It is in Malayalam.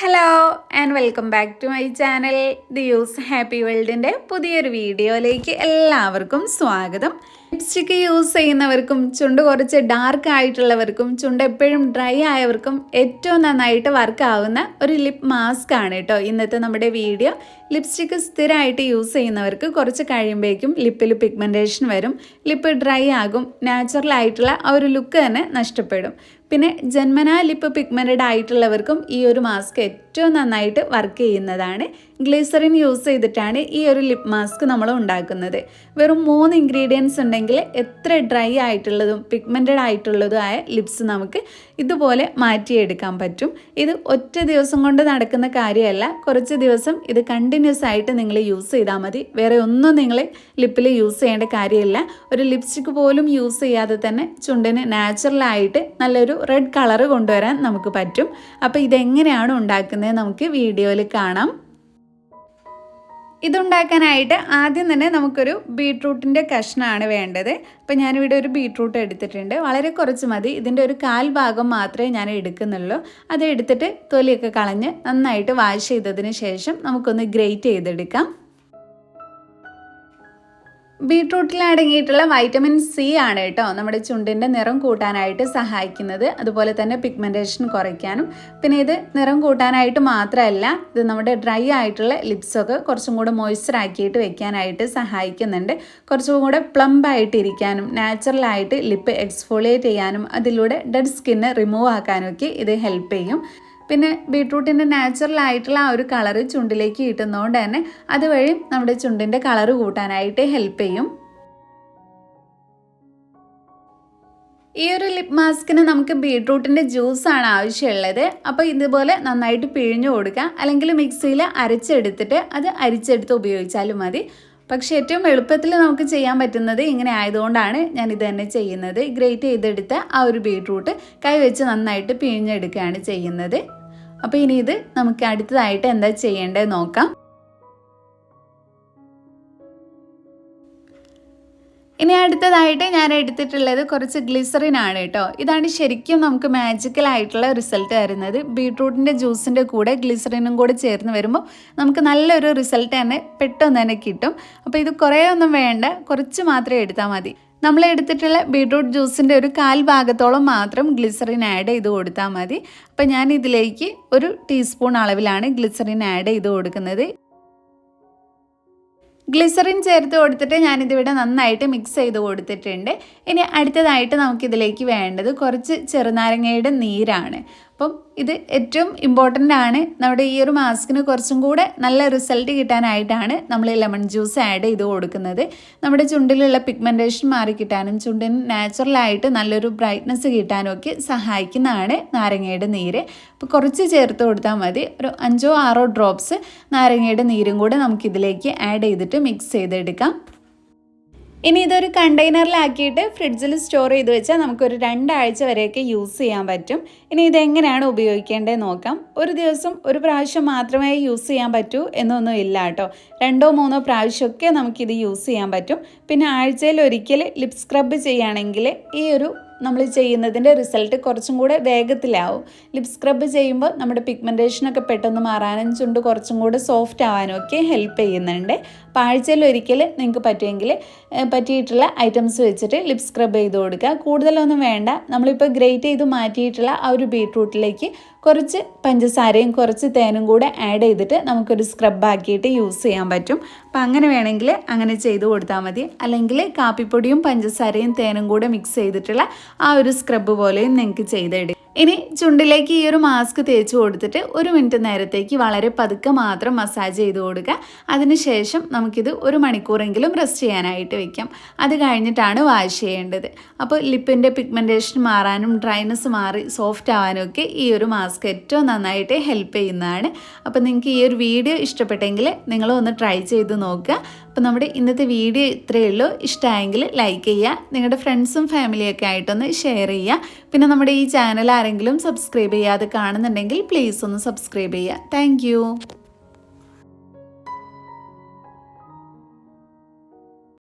Hello and welcome back to my channel the use happy വേൾഡിൻ്റെ പുതിയൊരു വീഡിയോയിലേക്ക് എല്ലാവർക്കും സ്വാഗതം. ലിപ്സ്റ്റിക്ക് യൂസ് ചെയ്യുന്നവർക്കും ചുണ്ട് കുറച്ച് ഡാർക്ക് ആയിട്ടുള്ളവർക്കും ചുണ്ട് എപ്പോഴും ഡ്രൈ ആയവർക്കും ഏറ്റവും നന്നായിട്ട് വർക്ക് ആവുന്ന ഒരു ലിപ് മാസ്ക് ആണ് കേട്ടോ ഇന്നത്തെ നമ്മുടെ വീഡിയോ. ലിപ്സ്റ്റിക്ക് സ്ഥിരമായിട്ട് യൂസ് ചെയ്യുന്നവർക്ക് കുറച്ച് കഴിയുമ്പോഴേക്കും ലിപ്പിൽ പിഗ്മെൻറ്റേഷൻ വരും, ലിപ്പ് ഡ്രൈ ആകും, നാച്ചുറൽ ആയിട്ടുള്ള ആ ഒരു ലുക്ക് തന്നെ നഷ്ടപ്പെടും. പിന്നെ ജന്മനാ ലിപ്പ് പിഗ്മെൻറ്റഡ് ആയിട്ടുള്ളവർക്കും ഈ ഒരു മാസ്ക് ഏറ്റവും നന്നായിട്ട് വർക്ക് ചെയ്യുന്നതാണ്. ഗ്ലിസറിൻ യൂസ് ചെയ്തിട്ടാണ് ഈ ഒരു ലിപ്പ് മാസ്ക് നമ്മൾ ഉണ്ടാക്കുന്നത്. വെറും 3 ഇൻഗ്രീഡിയൻസ് ഉണ്ടെങ്കിൽ എത്ര ഡ്രൈ ആയിട്ടുള്ളതും പിഗ്മെൻറ്റഡ് ആയിട്ടുള്ളതും ആയ ലിപ്സ് നമുക്ക് ഇതുപോലെ മാറ്റിയെടുക്കാൻ പറ്റും. ഇത് ഒറ്റ ദിവസം കൊണ്ട് നടക്കുന്ന കാര്യമല്ല, കുറച്ച് ദിവസം ഇത് കണ്ടിന്യൂസ് ആയിട്ട് നിങ്ങൾ യൂസ് ചെയ്താൽ മതി. വേറെ ഒന്നും നിങ്ങൾ ലിപ്പിൽ യൂസ് ചെയ്യേണ്ട കാര്യമില്ല. ഒരു ലിപ്സ്റ്റിക്ക് പോലും യൂസ് ചെയ്യാതെ തന്നെ ചുണ്ടിന് നാച്ചുറലായിട്ട് നല്ലൊരു റെഡ് കളർ കൊണ്ടുവരാൻ നമുക്ക് പറ്റും. അപ്പോൾ ഇതെങ്ങനെയാണ് ഉണ്ടാക്കുന്നത് നമുക്ക് വീഡിയോയിൽ കാണാം. ഇതുണ്ടാക്കാനായിട്ട് ആദ്യം തന്നെ നമുക്കൊരു ബീട്രൂട്ടിൻ്റെ കഷ്ണമാണ് വേണ്ടത്. അപ്പോൾ ഞാനിവിടെ ഒരു ബീട്രൂട്ട് എടുത്തിട്ടുണ്ട്, വളരെ കുറച്ച് മതി. ഇതിൻ്റെ ഒരു 1/4 ഭാഗം മാത്രമേ ഞാൻ എടുക്കുന്നുള്ളൂ. അത് എടുത്തിട്ട് തൊലിയൊക്കെ കളഞ്ഞ് നന്നായിട്ട് വാഷ് ചെയ്തതിന് ശേഷം നമുക്കൊന്ന് ഗ്രേറ്റ് ചെയ്തെടുക്കാം. ബീട്രൂട്ടിൽ അടങ്ങിയിട്ടുള്ള വൈറ്റമിൻ സി ആണ് കേട്ടോ നമ്മുടെ ചുണ്ടിൻ്റെ നിറം കൂട്ടാനായിട്ട് സഹായിക്കുന്നത്, അതുപോലെ തന്നെ പിഗ്മെൻറ്റേഷൻ കുറയ്ക്കാനും. പിന്നെ ഇത് നിറം കൂട്ടാനായിട്ട് മാത്രമല്ല, ഇത് നമ്മുടെ ഡ്രൈ ആയിട്ടുള്ള ലിപ്സൊക്കെ കുറച്ചും കൂടെ മോയ്സ്ചർ ആക്കിയിട്ട് വെക്കാനായിട്ട് സഹായിക്കുന്നുണ്ട്. കുറച്ചും കൂടെ പ്ലംബ് ആയിട്ടിരിക്കാനും നാച്ചുറലായിട്ട് ലിപ്പ് എക്സ്ഫോളിയേറ്റ് ചെയ്യാനും അതിലൂടെ ഡെഡ് സ്കിന്ന് റിമൂവ് ആക്കാനും ഒക്കെ ഇത് ഹെൽപ്പ് ചെയ്യും. പിന്നെ ബീട്രൂട്ടിൻ്റെ നാച്ചുറൽ ആയിട്ടുള്ള ആ ഒരു കളറ് ചുണ്ടിലേക്ക് കിട്ടുന്നതുകൊണ്ട് തന്നെ അതുവഴി നമ്മുടെ ചുണ്ടിൻ്റെ കളറ് കൂട്ടാനായിട്ട് ഹെൽപ്പ് ചെയ്യും. ഈ ഒരു ലിപ് മാസ്കിന് നമുക്ക് ബീട്രൂട്ടിൻ്റെ ജ്യൂസാണ് ആവശ്യമുള്ളത്. അപ്പോൾ ഇതുപോലെ നന്നായിട്ട് പിഴിഞ്ഞു കൊടുക്കുക, അല്ലെങ്കിൽ മിക്സിയിൽ അരച്ചെടുത്തിട്ട് അത് അരിച്ചെടുത്ത് ഉപയോഗിച്ചാലും മതി. പക്ഷേ ഏറ്റവും എളുപ്പത്തിൽ നമുക്ക് ചെയ്യാൻ പറ്റുന്നത് ഇങ്ങനെ ആയതുകൊണ്ടാണ് ഞാൻ ഇത് തന്നെ ചെയ്യുന്നത്. ഗ്രേറ്റ് ചെയ്തെടുത്ത് ആ ഒരു ബീട്രൂട്ട് കൈവച്ച് നന്നായിട്ട് പിഴിഞ്ഞെടുക്കുകയാണ് ചെയ്യുന്നത്. അപ്പോൾ ഇനി ഇത് നമുക്ക് അടുത്തതായിട്ട് എന്താ ചെയ്യേണ്ടത് നോക്കാം. ഇനി അടുത്തതായിട്ട് ഞാൻ എടുത്തിട്ടുള്ളത് കുറച്ച് ഗ്ലിസറിൻ ആണ് കേട്ടോ. ഇതാണ് ശരിക്കും നമുക്ക് മാജിക്കലായിട്ടുള്ള റിസൾട്ട് തരുന്നത്. ബീട്രൂട്ടിൻ്റെ ജ്യൂസിൻ്റെ കൂടെ ഗ്ലിസറിനും കൂടെ ചേർന്ന് വരുമ്പോൾ നമുക്ക് നല്ലൊരു റിസൾട്ട് തന്നെ പെട്ടെന്ന് തന്നെ കിട്ടും. അപ്പോൾ ഇത് കുറേ ഒന്നും വേണ്ട, കുറച്ച് മാത്രമേ എടുത്താൽ മതി. നമ്മൾ എടുത്തിട്ടുള്ള ബീട്രൂട്ട് ജ്യൂസിൻ്റെ ഒരു 1/4 ഭാഗത്തോളം മാത്രം ഗ്ലിസറിൻ ആഡ് ചെയ്ത് കൊടുത്താൽ മതി. അപ്പോൾ ഞാൻ ഇതിലേക്ക് 1 ടീസ്പൂൺ അളവിലാണ് ഗ്ലിസറിൻ ആഡ് ചെയ്ത് കൊടുക്കുന്നത്. ഗ്ലിസറിൻ ചേർത്ത് കൊടുത്തിട്ട് ഞാനിതിവിടെ നന്നായിട്ട് മിക്സ് ചെയ്ത് കൊടുത്തിട്ടുണ്ട്. ഇനി അടുത്തതായിട്ട് നമുക്കിതിലേക്ക് വേണ്ടത് കുറച്ച് ചെറുനാരങ്ങയുടെ നീരാണ്. അപ്പം ഇത് ഏറ്റവും ഇമ്പോർട്ടൻ്റ് ആണ്. നമ്മുടെ ഈ ഒരു മാസ്കിന് കുറച്ചും കൂടെ നല്ല റിസൾട്ട് കിട്ടാനായിട്ടാണ് നമ്മൾ ലെമൺ ജ്യൂസ് ആഡ് ചെയ്ത് കൊടുക്കുന്നത്. നമ്മുടെ ചുണ്ടിലുള്ള പിഗ്മെൻറ്റേഷൻ മാറിക്കിട്ടാനും ചുണ്ടിന് നാച്ചുറലായിട്ട് നല്ലൊരു ബ്രൈറ്റ്നസ് കിട്ടാനും ഒക്കെ സഹായിക്കുന്നതാണ് നാരങ്ങയുടെ നീര്. അപ്പോൾ കുറച്ച് ചേർത്ത് കൊടുത്താൽ മതി. ഒരു 5-6 ഡ്രോപ്സ് നാരങ്ങയുടെ നീരും കൂടെ നമുക്കിതിലേക്ക് ആഡ് ചെയ്തിട്ട് മിക്സ് ചെയ്തെടുക്കാം. ഇനി ഇതൊരു കണ്ടെയ്നറിലാക്കിയിട്ട് ഫ്രിഡ്ജിൽ സ്റ്റോർ ചെയ്ത് വെച്ചാൽ നമുക്കൊരു 2 ആഴ്ച വരെയൊക്കെ യൂസ് ചെയ്യാൻ പറ്റും. ഇനി ഇതെങ്ങനെയാണ് ഉപയോഗിക്കേണ്ടത് നോക്കാം. ഒരു ദിവസം ഒരു പ്രാവശ്യം മാത്രമേ യൂസ് ചെയ്യാൻ പറ്റൂ എന്നൊന്നും ഇല്ല കേട്ടോ. 2-3 പ്രാവശ്യമൊക്കെ നമുക്കിത് യൂസ് ചെയ്യാൻ പറ്റും. പിന്നെ ആഴ്ചയിൽ ഒരിക്കൽ ലിപ് സ്ക്രബ് ചെയ്യുകയാണെങ്കിൽ ഈ ഒരു നമ്മൾ ചെയ്യുന്നതിൻ്റെ റിസൾട്ട് കുറച്ചും കൂടെ വേഗത്തിലാവും. ലിപ് സ്ക്രബ് ചെയ്യുമ്പോൾ നമ്മുടെ പിഗ്മെൻറ്റേഷനൊക്കെ പെട്ടെന്ന് മാറാനും ചുണ്ട് കുറച്ചും കൂടെ സോഫ്റ്റ് ആവാനും ഒക്കെ ഹെൽപ്പ് ചെയ്യുന്നുണ്ട്. അപ്പോൾ ആഴ്ചയിൽ ഒരിക്കൽ നിങ്ങൾക്ക് പറ്റുമെങ്കിൽ പറ്റിയിട്ടുള്ള ഐറ്റംസ് വെച്ചിട്ട് ലിപ് സ്ക്രബ് ചെയ്ത് കൊടുക്കുക. കൂടുതലൊന്നും വേണ്ട. നമ്മളിപ്പോൾ ഗ്രേറ്റ് ചെയ്ത് മാറ്റിയിട്ടുള്ള ആ ഒരു ബീട്രൂട്ടിലേക്ക് കുറച്ച് പഞ്ചസാരയും കുറച്ച് തേനും കൂടെ ആഡ് ചെയ്തിട്ട് നമുക്കൊരു സ്ക്രബ് ആക്കിയിട്ട് യൂസ് ചെയ്യാൻ പറ്റും. അപ്പോൾ അങ്ങനെ വേണമെങ്കിൽ അങ്ങനെ ചെയ്ത് കൊടുത്താൽ മതി. അല്ലെങ്കിൽ കാപ്പിപ്പൊടിയും പഞ്ചസാരയും തേനും കൂടെ മിക്സ് ചെയ്തിട്ടുള്ള ആ ഒരു സ്ക്രബ് പോലെയും നിങ്ങൾക്ക് ചെയ്തെടുക്കാം. ഇനി ചുണ്ടിലേക്ക് ഈ ഒരു മാസ്ക് തേച്ച് കൊടുത്തിട്ട് 1 മിനിറ്റ് നേരത്തേക്ക് വളരെ പതുക്കെ മാത്രം മസാജ് ചെയ്ത് കൊടുക്കുക. അതിനുശേഷം നമുക്കിത് 1 മണിക്കൂറെങ്കിലും റെസ്റ്റ് ചെയ്യാനായിട്ട് വെക്കാം. അത് കഴിഞ്ഞിട്ടാണ് വാഷ് ചെയ്യേണ്ടത്. അപ്പോൾ ലിപ്പിൻ്റെ പിഗ്മെൻറ്റേഷൻ മാറാനും ഡ്രൈനെസ് മാറി സോഫ്റ്റ് ആവാനും ഒക്കെ ഈ ഒരു മാസ്ക് ഏറ്റവും നന്നായിട്ട് ഹെൽപ്പ് ചെയ്യുന്നതാണ്. അപ്പോൾ നിങ്ങൾക്ക് ഈ ഒരു വീഡിയോ ഇഷ്ടപ്പെട്ടെങ്കിൽ നിങ്ങളും ഒന്ന് ട്രൈ ചെയ്ത് നോക്കുക. അപ്പോൾ നമ്മുടെ ഇന്നത്തെ വീഡിയോ ഇത്രയേ ഉള്ളൂ. ഇഷ്ടമായെങ്കിൽ ലൈക്ക് ചെയ്യുക, നിങ്ങളുടെ ഫ്രണ്ട്സും ഫാമിലിയൊക്കെ ആയിട്ടൊന്ന് ഷെയർ ചെയ്യുക. പിന്നെ നമ്മുടെ ഈ ചാനൽ ആരെങ്കിലും സബ്സ്ക്രൈബ് ചെയ്യാതെ കാണുന്നുണ്ടെങ്കിൽ പ്ലീസ് ഒന്ന് സബ്സ്ക്രൈബ് ചെയ്യുക. താങ്ക്